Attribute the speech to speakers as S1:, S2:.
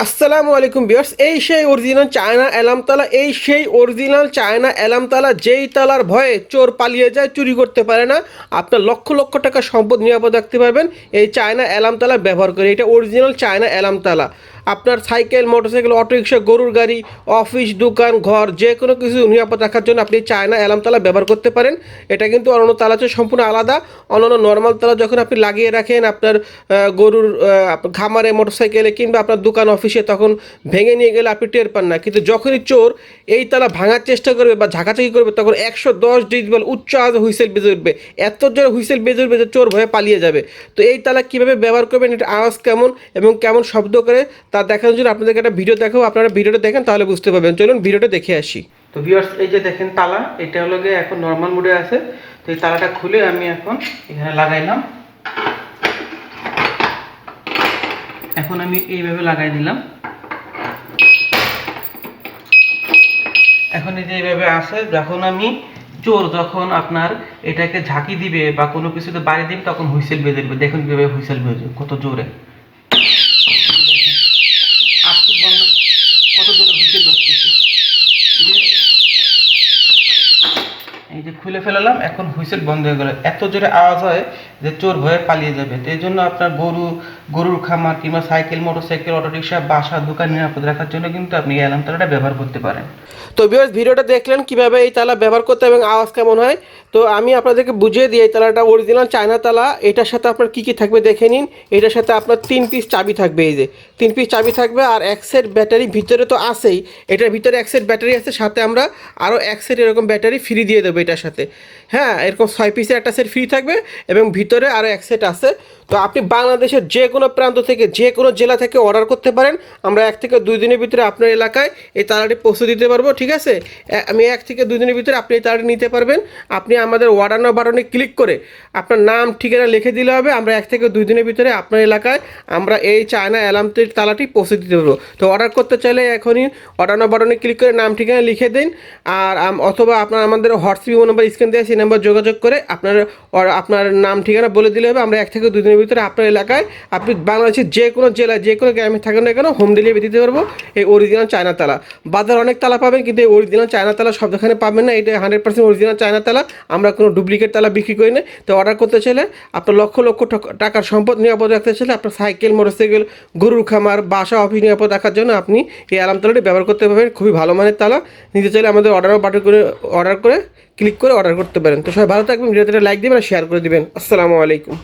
S1: আসসালামু আলাইকুম ভিউয়ার্স, এই সেই অরিজিনাল চায়না অ্যালার্ম তালা, এই সেই অরিজিনাল চায়না অ্যালার্ম তালা যেই তালার ভয়ে চোর পালিয়ে যায়, চুরি করতে পারে না। আপনার লক্ষ লক্ষ টাকা সম্পদ নিরাপদ রাখতে পারবেন এই চায়না অ্যালার্ম তালা ব্যবহার করে। এটা অরিজিনাল চায়না অ্যালার্ম তালা। আপনার সাইকেল, মোটরসাইকেল, অটোরিক্সা, গরুর গাড়ি, অফিস, দোকান, ঘর যে কোনো কিছু নিরাপদ রাখার জন্য আপনি চায়না অ্যালার্ম তালা ব্যবহার করতে পারেন। এটা কিন্তু অন্যান্য তালা চেয়ে সম্পূর্ণ আলাদা। অন্যান্য নর্মাল তালা যখন আপনি লাগিয়ে রাখেন আপনার গরুর খামারে, মোটরসাইকেলে কিংবা আপনার দোকান, অফিসে, তখন ভেঙে নিয়ে গেলে আপনি টের পান না। কিন্তু যখনই চোর এই তালা ভাঙার চেষ্টা করবে বা ঝাঁকাঝাঁকি করবে, তখন 110 ডেসিবেল উচ্চ আওয়াজে হুইসেল বেজে উঠবে। এত জোরে হুইসেল বেজে উঠবে যে চোর ভয়ে পালিয়ে যাবে। তো এই তালা কীভাবে ব্যবহার করবেন, এটা আওয়াজ কেমন এবং কেমন শব্দ করে তা দেখানোর জন্য আপনাদেরকে একটা ভিডিও দেখাবো। আপনারা ভিডিওটা দেখেন তাহলে বুঝতে পারবেন। চলুন ভিডিওটা দেখে আসি। তো ভিউয়ার্স, এই যে দেখেন তালা, এটা হলো গিয়ে এখন নর্মাল মোডে আছে। তো এই তালাটা খুলে আমি এখন এখানে লাগাইলাম। এখন আমি এইভাবে লাগাই দিলাম। এখন এই যে এইভাবে আসে, যখন আমি চোর যখন আপনার এটাকে ঝাঁকি দিবে বা কোনো কিছুতে বাড়ি দিবে, তখন হুইসেল বেজে দেবে। দেখুন কীভাবে হুইসেল বেজে, কত জোরে, কত জোরে হুইসেল বাজতেছে। এই যে খুলে ফেলালাম, এখন হুইসেল বন্ধ হয়ে গেল। এত জোরে আওয়াজ হয় যে চোর ভয়ে পালিয়ে যাবে। তো এই জন্য আপনার গরুর খামার কিংবা সাইকেল, মোটরসাইকেল, অটোরিক্সা, বাসা, দোকান নিরাপদ রাখার জন্য কিন্তু আপনি এই অ্যালার্ম তালাটা ব্যবহার করতে পারেন। তো ভিউয়ার্স, ভিডিওটা দেখলেন কিভাবে এই তালা ব্যবহার করতে এবং আওয়াজ কেমন হয়। তো আমি আপনাদেরকে বুঝিয়ে দিই, এই তালাটা অরিজিনাল চায়না তালা। এটার সাথে আপনার কী কী থাকবে দেখে নিন। এটার সাথে আপনার 3 পিস চাবি থাকবে। এই যে 3 পিস চাবি থাকবে, আর 1 সেট ব্যাটারি ভিতরে তো আছেই। এটার ভিতরে 1 সেট ব্যাটারি আছে, সাথে আমরা আরও 1 সেট এরকম ব্যাটারি ফ্রি দিয়ে দেবো এটার সাথে। হ্যাঁ, এরকম 6 পিসের একটা সেট ফ্রি থাকবে এবং ভিতরে আরও 1 সেট আছে। তো আপনি বাংলাদেশের যে কোনো প্রান্ত থেকে, যে কোনো জেলা থেকে অর্ডার করতে পারেন। আমরা 1 থেকে 2 দিনের ভিতরে আপনার এলাকায় এই তালাটি পৌঁছে দিতে পারবো। ঠিক আছে, আমি 1 থেকে 2 দিনের ভিতরে আপনি এই তালাটি নিতে পারবেন। আপনি আমাদের অর্ডার নাও বাটনে ক্লিক করে আপনার নাম, ঠিকানা লিখে দিলে হবে। আমরা 1 থেকে 2 দিনের ভিতরে আপনার এলাকায় আমরা এই চায়না অ্যালার্ম তালাটি পৌঁছে দিতে পারবো। তো অর্ডার করতে চাইলে এখনই অর্ডার নাও বাটনে ক্লিক করে নাম, ঠিকানা লিখে দিন। আর অথবা আপনার আমাদের হোয়াটসঅ্যাপ নাম্বার স্ক্রিন দেওয়া, সেই নাম্বার যোগাযোগ করে আপনার নাম, ঠিকানা বলে দিলে হবে। আমরা 1 থেকে 2 দিনের ভিতরে আপনার এলাকায়, আপনি বাংলাদেশের যে কোনো জেলায়, যে কোনো গ্রামে থাকেন না কেন, হোম ডেলিভারি দিতে পারবো এই অরিজিনাল চায়না তালা। বাজার অনেক তালা পাবেন, কিন্তু এই অরিজিনাল চায়না তালা সব দোকানে পাবেন না। এটা 100% অরিজিনাল চায়না তালা। আমরা কোনো ডুপ্লিকেট তালা বিক্রি করি না। তো অর্ডার করতে চাইলে, আপনার লক্ষ লক্ষ টাকার সম্পদ নিরাপদ রাখতে চাইলে, আপনার সাইকেল, মোটরসাইকেল, গরুর খামার, বাসা, অফিস নিরাপদ রাখার জন্য আপনি এই অ্যালার্ম তালাটি ব্যবহার করতে পারবেন। খুবই ভালো মানের তালা। নিতে চাইলে আমাদের অর্ডার করে ক্লিক করে অর্ডার করতে পারেন। তো সবাই ভালো থাকবেন, ভিডিওতে লাইক দেবেন আর শেয়ার করে দেবেন। আসসালামু আলাইকুম।